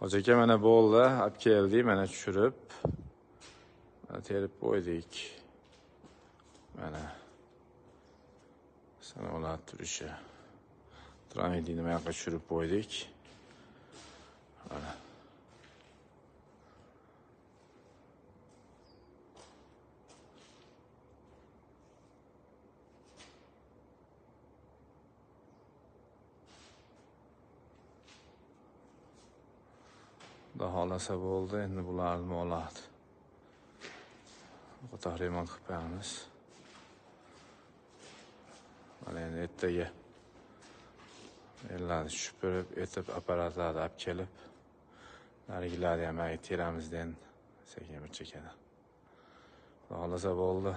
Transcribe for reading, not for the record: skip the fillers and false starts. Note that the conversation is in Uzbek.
Hocaka mana bo'ldi, olib keldik, mana tushirib. Mana terib qo'ydik. Mana sanoqlar turishi. Tramvayni mana yoqqa tushirib qo'ydik. Mana. Xohlasa bo'ldi, endi bularni oladi. Qo'toq remont qilib qo'yamiz. Mana endi ertaga yerlarni supurib, etib apparatlarni olib kelib, narigilarni ham teramiz endi sekin bir chekada. Xohlasa bo'ldi.